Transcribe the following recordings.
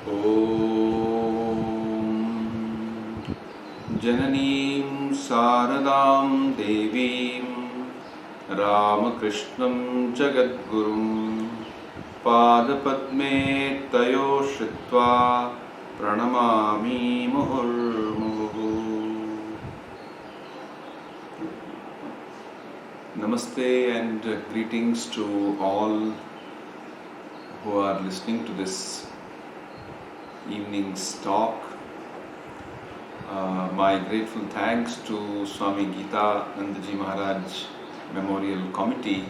Om Jananeem Saradam Devim Ramakrishnam Jagadgurum Padapadme Tayo Shritva Pranamami Muhurmuhu. Namaste and greetings to all who are listening to this evening's talk. My grateful thanks to Swami Vivekananda Maharaj Memorial Committee,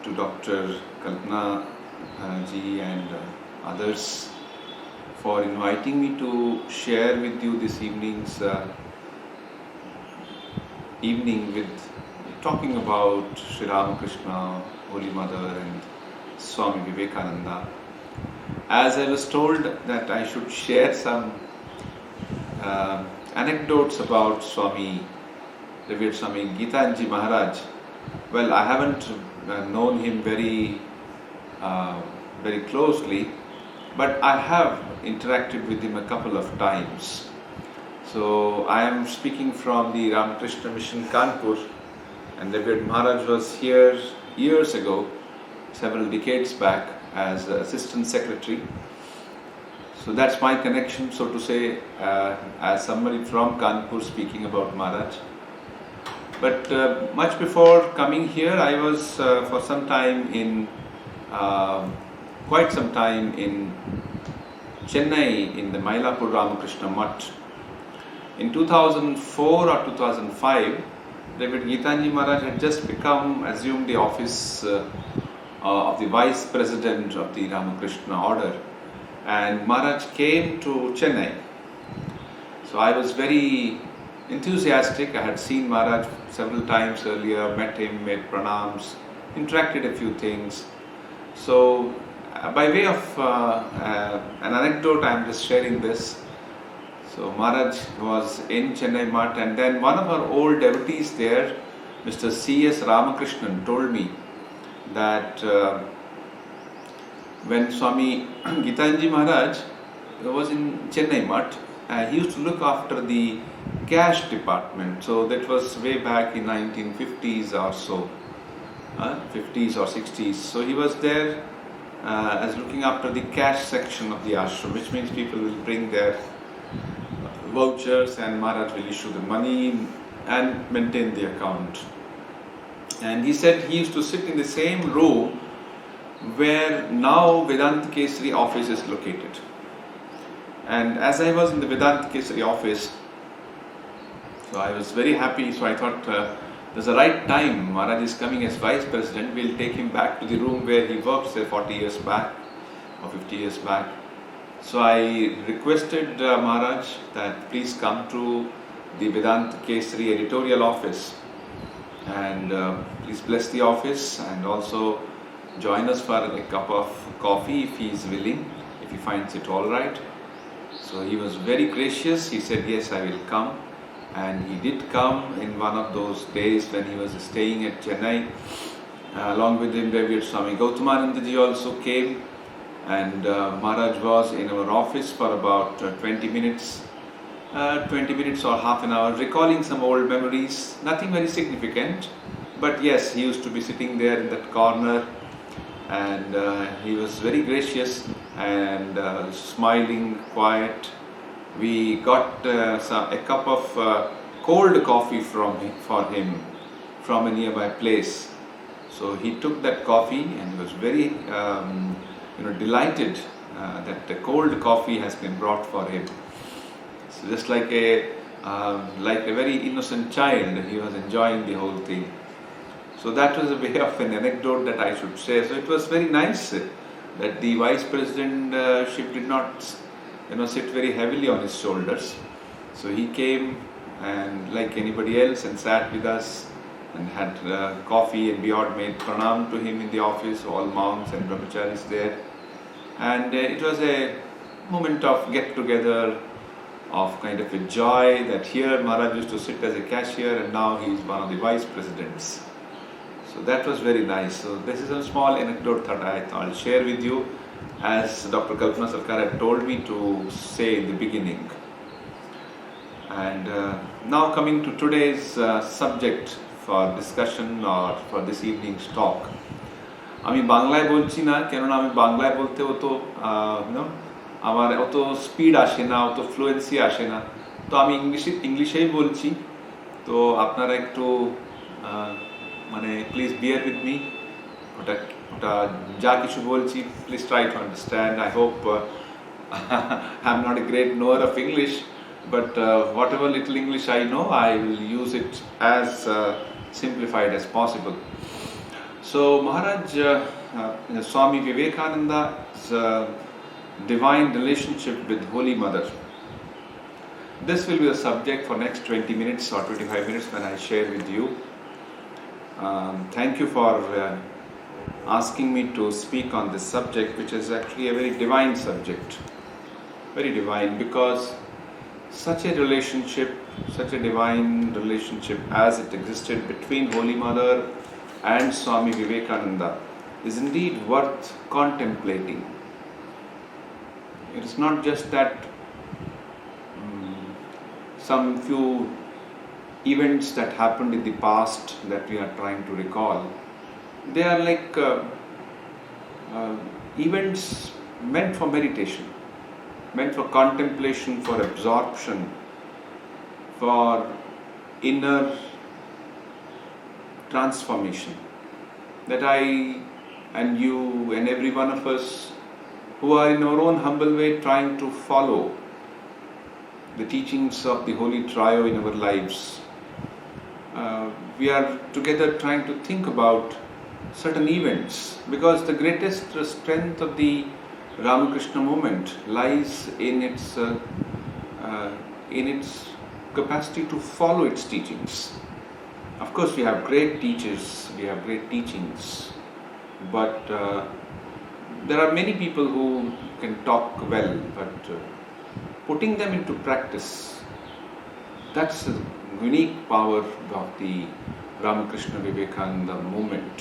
to Dr. Kalpana ji and others for inviting me to share with you this evening's evening with talking about Sri Ramakrishna, Holy Mother and Swami Vivekananda. As I was told that I should share some anecdotes about Revered Swami Vivekananda Maharaj. Well, I haven't known him very closely, but I have interacted with him a couple of times. So I am speaking from the Ramakrishna Mission Kanpur, and Revered Maharaj was here years ago, several decades back, as Assistant Secretary. So that's my connection, so to say, as somebody from Kanpur speaking about Maharaj. But much before coming here, I was for some time quite some time in Chennai in the Mylapore Ramakrishna Mutt. In 2004 or 2005, Revered Gitanji Maharaj had just assumed the office of the Vice President of the Ramakrishna Order, and Maharaj came to Chennai. So I was very enthusiastic. I had seen Maharaj several times earlier, met him, made pranams, interacted a few things. So by way of an anecdote, I am just sharing this. So Maharaj was in Chennai Mutt, and then one of our old devotees there, Mr. C.S. Ramakrishnan, told me that when Swami Gitanji Maharaj was in Chennai Mutt, he used to look after the cash department. So that was way back in 1950s or so, 50s or 60s. So he was there as looking after the cash section of the ashram, which means people will bring their vouchers and Maharaj will issue the money and maintain the account. And he said he used to sit in the same room where now Vedanta Kesari office is located. And as I was in the Vedanta Kesari office, so I was very happy. So I thought there's the right time. Maharaj is coming as Vice President. We'll take him back to the room where he worked, say 40 years back or 50 years back. So I requested Maharaj that please come to the Vedanta Kesari editorial office and please bless the office and also join us for a cup of coffee if he is willing, if he finds it all right. So he was very gracious. He said, yes, I will come. And he did come in one of those days when he was staying at Chennai. Along with him, Revered Swami Gautamananda ji also came. And Maharaj was in our office for about 20 minutes or half an hour, recalling some old memories, nothing very significant. But yes, he used to be sitting there in that corner, and he was very gracious and smiling, quiet. We got a cup of cold coffee for him from a nearby place. So he took that coffee and he was very delighted that the cold coffee has been brought for him. So just like a very innocent child, he was enjoying the whole thing. So that was a way of an anecdote that I should say. So it was very nice that the Vice Presidentship did not sit very heavy on his shoulders. So he came and like anybody else and sat with us and had coffee, and we all made pranam to him in the office, all monks and brahmacharis there. And it was a moment of get together, of kind of a joy that here Maharaj used to sit as a cashier and now he is one of the vice presidents. So that was very nice. So this is a small anecdote that I'll share with you. as Dr. Kalpana Sarkar had told me to say in the beginning. And now coming to today's subject for discussion or for this evening's talk. আমি বাংলায় বলছি না, কেননা আমি বাংলায় বলতে অত আমার অত স্পিড আসে না, অত ফ্লুয়েন্সি আসে না, তো আমি ইংলিশেই বলছি। তো আপনারা একটু মানে প্লিজ বিয়ার উইথ মি, ওটা যা কিছু বলছি please try to understand. I hope I am not a great knower of English, but whatever little English I know, I will use it as simplified as possible. So Maharaj Swami Vivekananda's divine relationship with Holy Mother. This will be the subject for next 20 minutes or 25 minutes when I share with you. Thank you for asking me to speak on this subject, which is actually a very divine subject. Very divine, because such a relationship, such a divine relationship as it existed between Holy Mother and Swami Vivekananda is indeed worth contemplating. It is not just that some few events that happened in the past that we are trying to recall. They are like events meant for meditation, meant for contemplation, for absorption, for inner transformation, that I and you and every one of us who are in our own humble way trying to follow the teachings of the Holy Trio in our lives, we are together trying to think about certain events, because the greatest strength of the Ramakrishna movement lies in its capacity to follow its teachings. Of course, we have great teachers, we have great teachings, but there are many people who can talk well, but putting them into practice, that's the unique power of the Ramakrishna Vivekananda movement.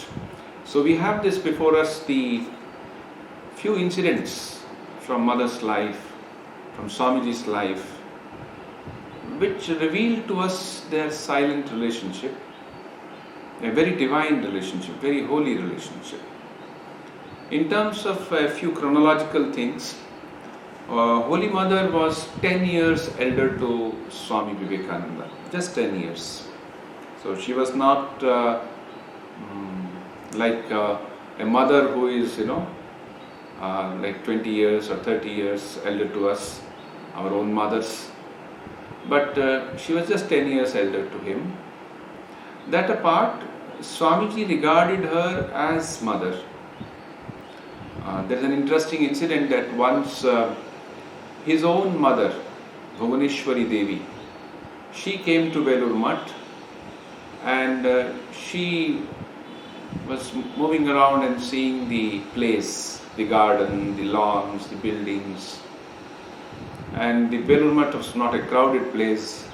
So we have this before us, the few incidents from Mother's life, from Swamiji's life, which reveal to us their silent relationship, a very divine relationship, very holy relationship. In terms of a few chronological things, Holy Mother was 10 years elder to Swami Vivekananda, just 10 years. So she was not like a mother who is, like 20 years or 30 years elder to us, our own mothers. But she was just 10 years elder to him. That apart, Swamiji regarded her as mother. There is an interesting incident that once his own mother, Bhuvaneshwari Devi, she came to Velur Math, and she was moving around and seeing the place, the garden, the lawns, the buildings. And the Velur Math was not a crowded place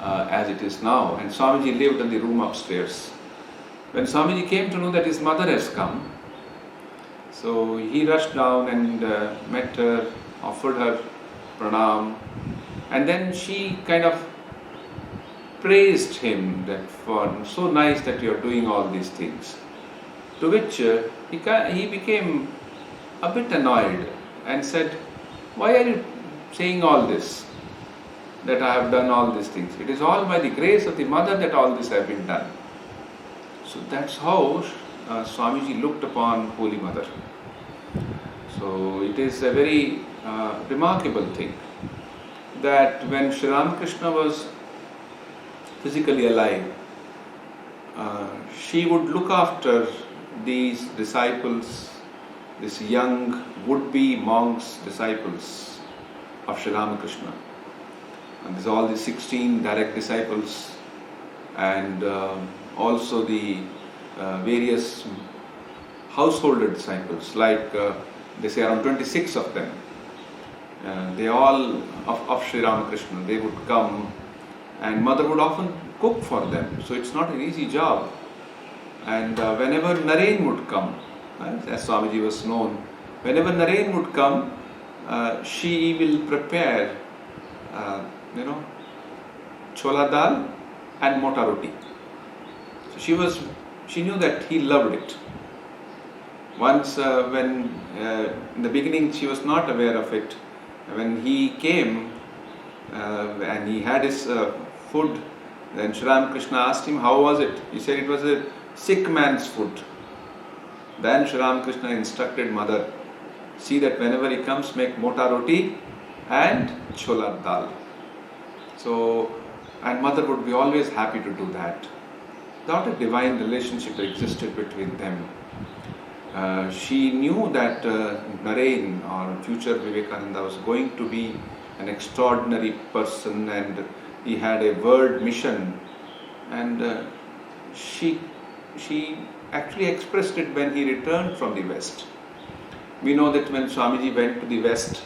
as it is now, and Swamiji lived in the room upstairs. When Swamiji came to know that his mother has come, so he rushed down and met her, offered her Pranaram, and then she kind of praised him that for so nice that you are doing all these things. To which he became a bit annoyed and said, "Why are you saying all this, that I have done all these things? It is all by the grace of the mother that all this have been done." So that's how Swamiji looked upon Holy Mother. So it is a very remarkable thing that when Sri Ramakrishna was physically alive, she would look after these disciples, these young would-be monks, disciples of Sri Ramakrishna. And there's all the 16 direct disciples, and also the various householder disciples, like they say around 26 of them. They all of Sri Ramakrishna, they would come, and mother would often cook for them, so it's not an easy job. And whenever Naren would come, as Swamiji was known Whenever Naren would come, she will prepare, chola dal and mota roti. So she knew that he loved it. Once, when in the beginning she was not aware of it, when he came and he had his food, then Sri Ramakrishna asked him, how was it? He said it was a sick man's food. Then Sri Ramakrishna instructed mother, see that whenever he comes, make mota roti and chola dal. So, and mother would be always happy to do that. Not a divine relationship existed between them. She knew that Naren, or future Vivekananda, was going to be an extraordinary person, and he had a world mission, and she actually expressed it when he returned from the West. We know that when Swamiji went to the West,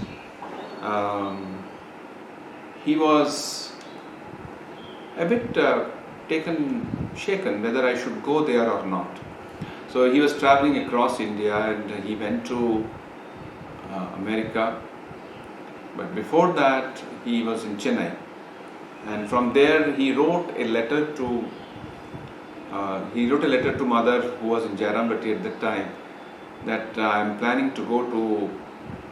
he was a bit shaken whether I should go there or not. So he was traveling across India and he went to America. But before that, he was in Chennai. And from there, he wrote a letter to mother, who was in Jairambati at that time, that I am planning to go to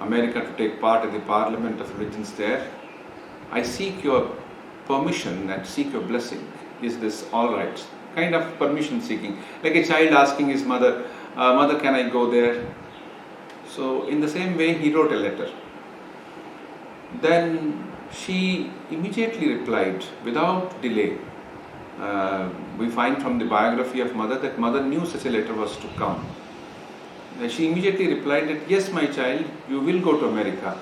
America to take part in the Parliament of Religions there. I seek your permission and seek your blessing. Is this all right? Kind of permission seeking, like a child asking his mother, mother, can I go there? So in the same way, he wrote a letter. Then she immediately replied without delay. We find from the biography of mother that mother knew such a letter was to come. She immediately replied that, yes, my child, you will go to America.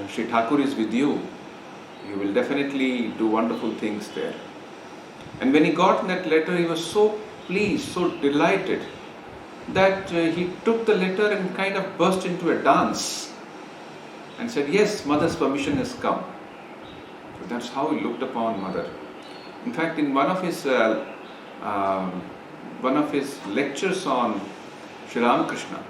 Sri Thakur is with you. You will definitely do wonderful things there. And when he got that letter, he was so pleased, so delighted, that he took the letter and kind of burst into a dance and said, yes, mother's permission has come. So that's how he looked upon mother. In fact, in one of his lectures on Sri Ramakrishna,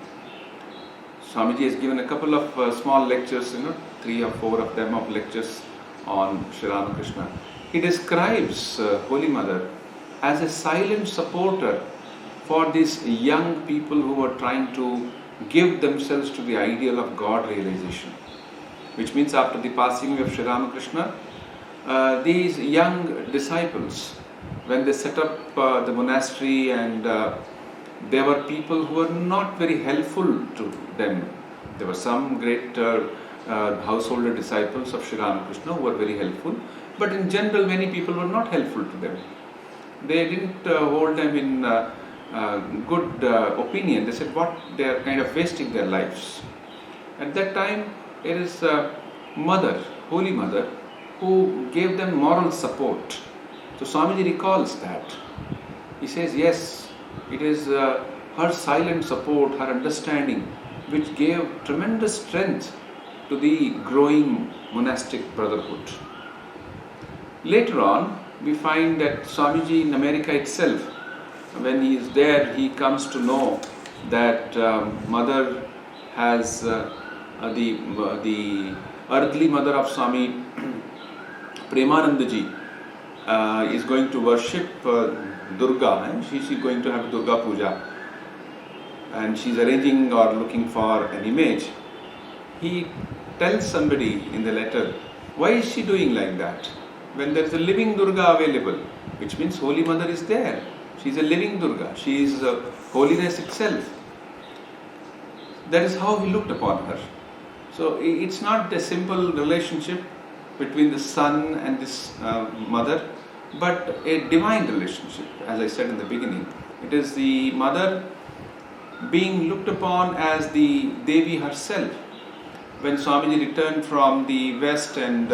Swamiji has given a couple of small lectures, 3 or 4 of them of lectures on Sri Ramakrishna. He describes Holy Mother as a silent supporter for these young people who were trying to give themselves to the ideal of God realization. Which means after the passing of Sri Ramakrishna, these young disciples, when they set up the monastery, and there were people who were not very helpful to them. There were some great householder disciples of Sri Ramakrishna who were very helpful, but in general many people were not helpful to them. They didn't hold them in good opinion. They said, what, they are kind of wasting their lives. At that time, there is a mother, Holy Mother, who gave them moral support. So Swamiji recalls that. He says, yes, it is her silent support, her understanding, which gave tremendous strength to the growing monastic brotherhood. Later on, we find that Swamiji in America itself, when he is there, he comes to know that mother has the earthly mother of Swami Premananda ji is going to worship Durga. She's going to have Durga Puja, and she's arranging or looking for an image. He tells somebody in the letter, why is she doing like that? When there is a living Durga available, which means Holy Mother is there. She is a living Durga. She is holiness itself. That is how he looked upon her. So it's not a simple relationship between the son and this mother, but a divine relationship, as I said in the beginning. It is the mother being looked upon as the Devi herself. When Swamiji returned from the West and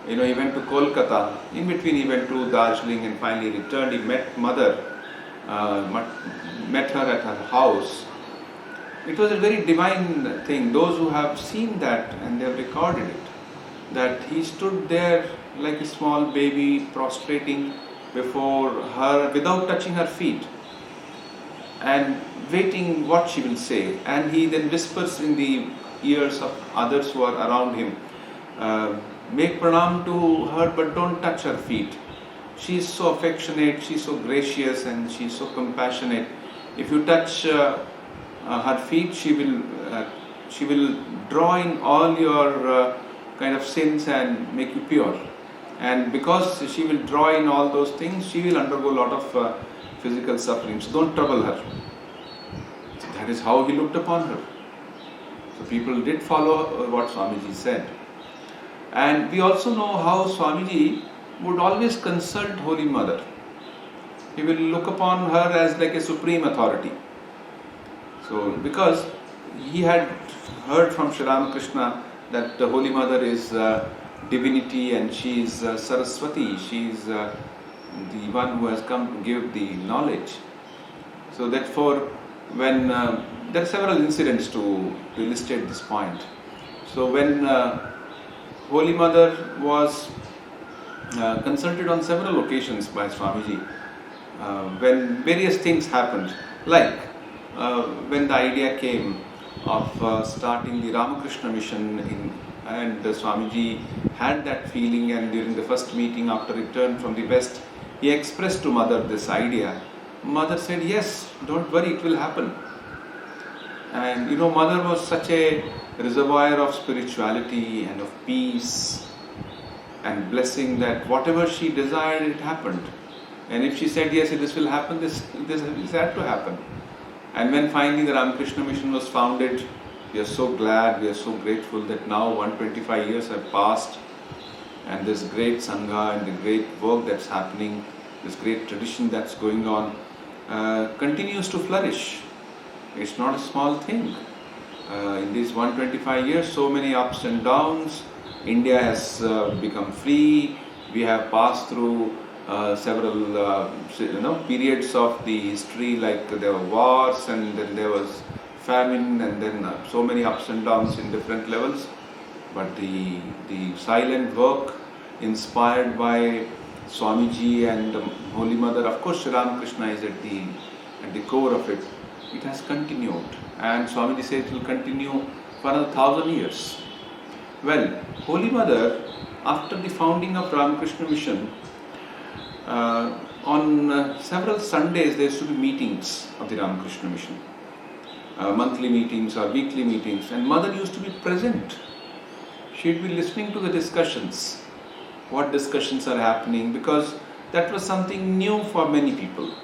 he went to Kolkata, in between he went to Darjeeling and finally returned, he met mother, met her at her house. It was a very divine thing. Those who have seen that and they have recorded it, that he stood there like a small baby prostrating before her without touching her feet. and waiting what she will say. And he then whispers in the ears of others who are around him, make pranam to her, but don't touch her feet. She is so affectionate, she is so gracious, and she is so compassionate. If you touch her feet, she will draw in all your kind of sins and make you pure. And because she will draw in all those things, she will undergo a lot of physical suffering. So don't trouble her. So that is how he looked upon her. So people did follow what Swamiji said. And we also know how Swamiji would always consult Holy Mother. He will look upon her as like a supreme authority. So because he had heard from Sri Ramakrishna that the Holy Mother is divinity and she is Saraswati, she is the one who has come to give the knowledge. So therefore, when there are several incidents to illustrate this point. So when Holy Mother was consulted on several occasions by Swamiji, when various things happened, like when the idea came of starting the Ramakrishna mission and Swamiji had that feeling, and during the first meeting after return from the West, he expressed to Mother this idea. Mother said, yes, don't worry, it will happen. And Mother was such a reservoir of spirituality and of peace and blessing that whatever she desired, it happened. And if she said, yes, this will happen, this had to happen. And when finally the Ramakrishna mission was founded, we are so glad, we are so grateful that now 125 years have passed and this great Sangha and the great work that's happening, this great tradition that's going on, continues to flourish. It's not a small thing. In these 125 years, so many ups and downs. India has become free. We have passed through several periods of the history, like there were wars and then there was famine and then so many ups and downs in different levels. But the silent work inspired by Swamiji and the Holy Mother, of course Sri Ramakrishna is at the core of it. It has continued, and Swamiji says it will continue for another 1,000 years. Well, Holy Mother, after the founding of Ramakrishna Mission, on several Sundays there used to be meetings of the Ramakrishna Mission, monthly meetings or weekly meetings, and Mother used to be present. She would be listening to the discussions, what discussions are happening, because that was something new for many people.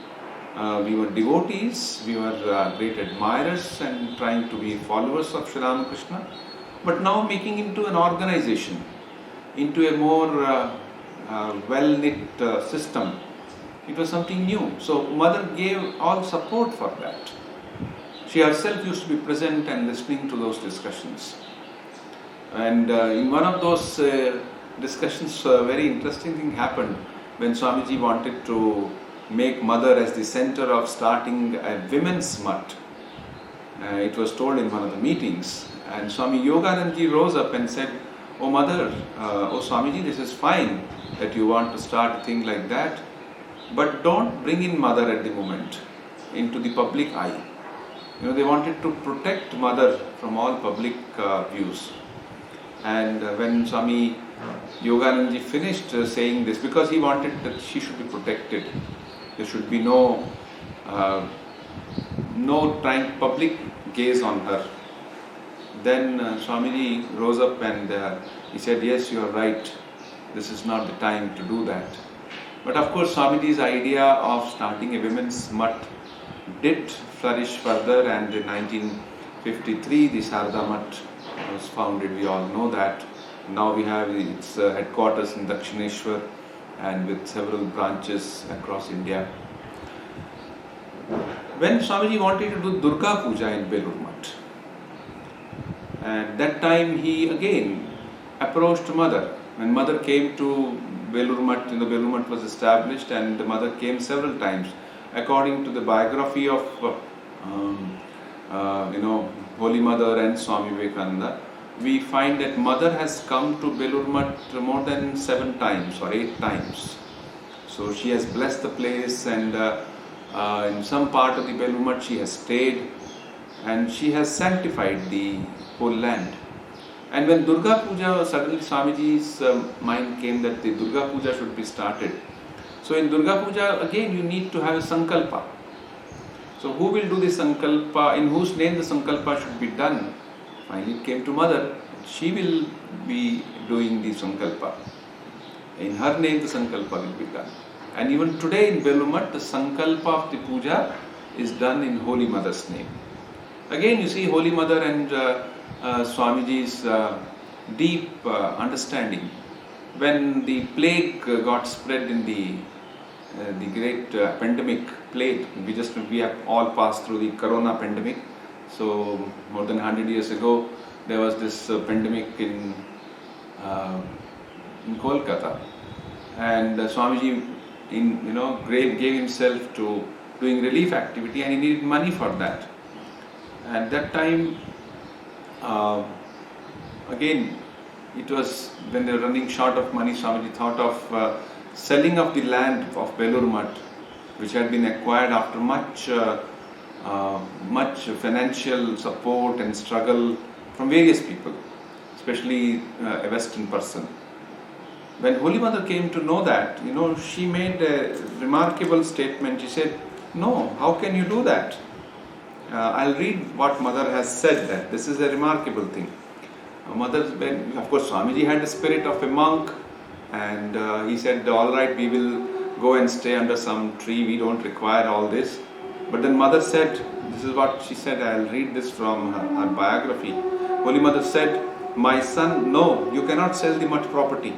We were devotees, we were great admirers and trying to be followers of Sri Ramakrishna, but now making into an organization, into a more well-knit system. It was something new. So Mother gave all support for that. She herself used to be present and listening to those discussions. And in one of those discussions, a very interesting thing happened when Swamiji wanted to make Mother as the center of starting a women's mutt. It was told in one of the meetings, and Swami Yoganandaji rose up and said, "Oh Mother, oh Swamiji, this is fine that you want to start a thing like that, but don't bring in Mother at the moment into the public eye." They wanted to protect Mother from all public views. And when Swami Yoganandaji finished saying this, because he wanted that she should be protected, there should be no trying public gaze on her. Then Swamiji rose up and he said, "Yes, you are right. This is not the time to do that." But of course, Swamiji's idea of starting a women's mutt did flourish further, and in 1953 the Sarada Mutt was founded. We all know that. Now we have its headquarters in Dakshineshwar and with several branches across India. When Swamiji wanted to do Durga Puja in Belur Mutt, and that time he again approached Mother. When Mother came to Belur Mutt, Belur Mutt was established, and the Mother came several times. According to the biography of Holy Mother and Swami Vivekananda, we find that Mother has come to Belur Mutt more than 7 times or 8 times. So she has blessed the place, and In some part of the Belur Math she has stayed, and she has sanctified the whole land. And when Durga Puja, suddenly Swamiji's mind came that the Durga Puja should be started. So in Durga Puja, again you need to have a sankalpa. So who will do the sankalpa, in whose name the sankalpa should be done? Finally it came to mother. She will be doing the sankalpa. In her name the sankalpa will be done. And even today in Belur Math, the sankalpa of the puja is done in Holy Mother's name. Again you see Holy Mother and Swamiji's deep understanding. When the plague got spread in the great pandemic plague, we have all passed through the corona pandemic. So more than 100 years ago there was this pandemic in Kolkata, and Swamiji gave himself to doing relief activity, and he needed money for that. At that time, again, it was when they were running short of money, Swamiji thought of selling of the land of Belur Math, which had been acquired after much financial support and struggle from various people, especially a Western person. When Holy Mother came to know that, she made a remarkable statement. She said, "No, how can you do that?" I'll read what Mother has said, that this is a remarkable thing. Of course, Swamiji had the spirit of a monk, and he said, "All right, we will go and stay under some tree, we don't require all this." But then Mother said, this is what she said, I'll read this from her biography. Holy Mother said, "My son, no, you cannot sell the mutt property.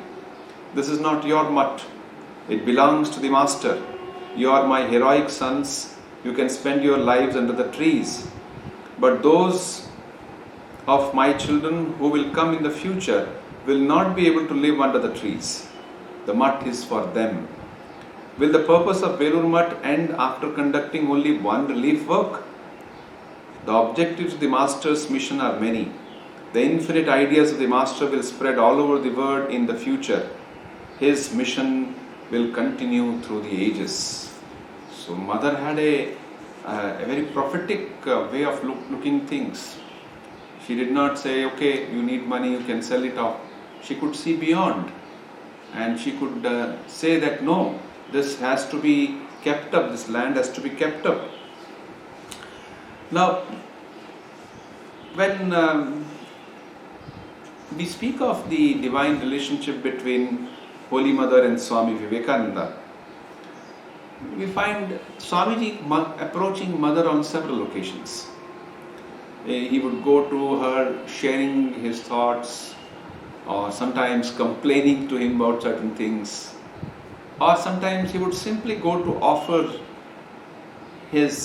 This is not your mutt. It belongs to the Master. You are my heroic sons. You can spend your lives under the trees. But those of my children who will come in the future will not be able to live under the trees. The mutt is for them. Will the purpose of Belur Math end after conducting only one relief work? The objectives of the Master's mission are many. The infinite ideas of the Master will spread all over the world in the future. His mission will continue through the ages." So Mother had a very prophetic way of looking things. She did not say, "Okay, you need money, you can sell it off." She could see beyond, and she could say that, "No, this has to be kept up, this land has to be kept up." Now, when we speak of the divine relationship between Holy Mother and Swami Vivekananda, we find Swamiji approaching Mother on several occasions. He would go to her sharing his thoughts, or sometimes complaining to him about certain things, or sometimes he would simply go to offer his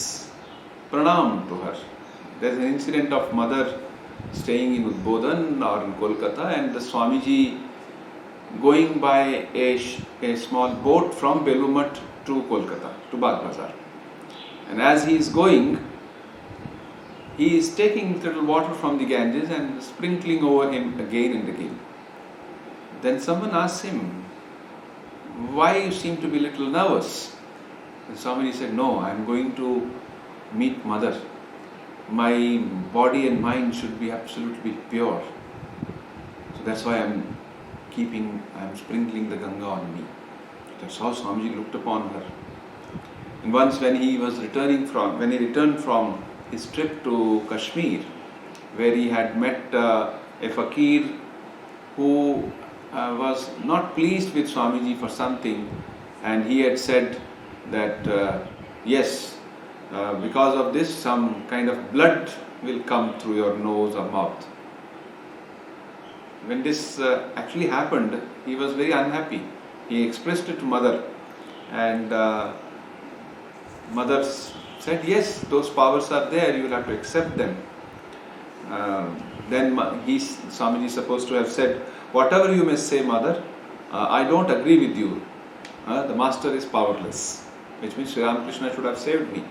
pranam to her. There's an incident of Mother staying in Udbodhan or in Kolkata, and the Swamiji going by a small boat from Belur Math to Kolkata, to Bagh Bazar. And as he is going, he is taking little water from the Ganges and sprinkling over him again and again. Then someone asks him, "Why you seem to be a little nervous?" And Swamiji said, "No, I am going to meet Mother. My body and mind should be absolutely pure. So that's why I am sprinkling the Ganga on me." That's how Swamiji looked upon her. And once when he returned from his trip to Kashmir, where he had met a fakir who was not pleased with Swamiji for something, and he had said that yes, because of this some kind of blood will come through your nose or mouth. When this actually happened, he was very unhappy. He expressed it to Mother, and Mother said, "Yes, those powers are there, you will have to accept them." Then Swamiji is supposed to have said, "Whatever you may say, Mother, I don't agree with you. The Master is powerless," which means Sri Ramakrishna should have saved me.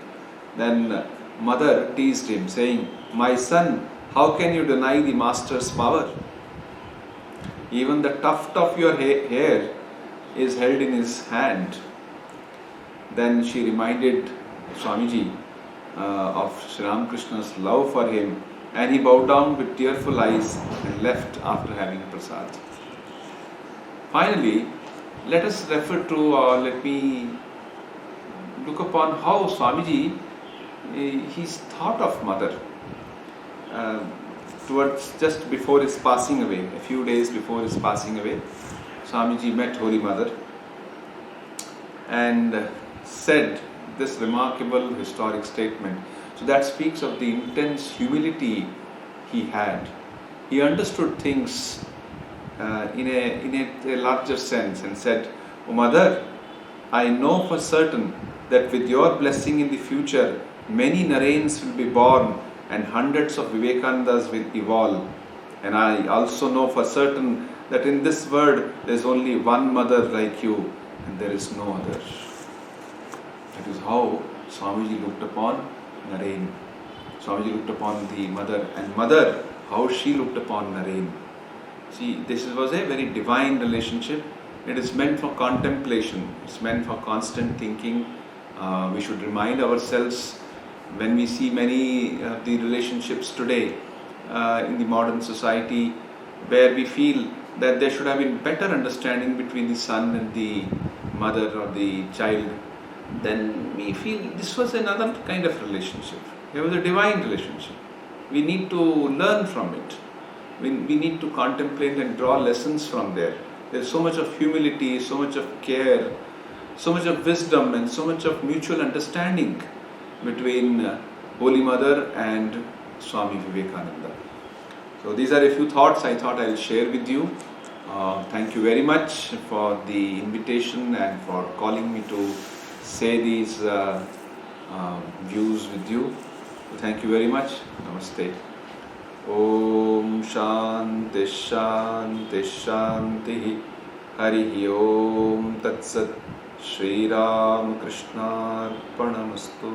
Then Mother teased him, saying, "My son, how can you deny the Master's power? Even the tuft of your hair is held in his hand." Then she reminded Swamiji of Sri Ramakrishna's love for him, and he bowed down with tearful eyes and left after having prasad. Finally, let us refer to, or let me look upon how Swamiji, his thought of mother, towards just before his passing away, a few days before his passing away, Swamiji met Holy Mother and said this remarkable historic statement. So that speaks of the intense humility he had. He understood things in a larger sense and said, "O Mother, I know for certain that with your blessing in the future, many Narayans will be born and hundreds of Vivekanandas will evolve. And I also know for certain that in this world there is only one mother like you and there is no other." That is how Swamiji looked upon Narayan. Swamiji looked upon the mother, and mother, how she looked upon Narayan. See, this was a very divine relationship. It is meant for contemplation. It's meant for constant thinking. We should remind ourselves when we see many of the relationships today in the modern society, where we feel that there should have been better understanding between the son and the mother or the child, then we feel this was another kind of relationship. It was a divine relationship. We need to learn from it. We need to contemplate and draw lessons from there. There is so much of humility, so much of care, so much of wisdom, and so much of mutual understanding between Holy Mother and Swami Vivekananda. So these are a few thoughts I thought I'll share with you. Thank you very much for the invitation and for calling me to say these views with you. So thank you very much. Namaste. Om Shanti Shanti Shanti Harihi Om Tat Sat Shri Ram Krishna Arpanamastu.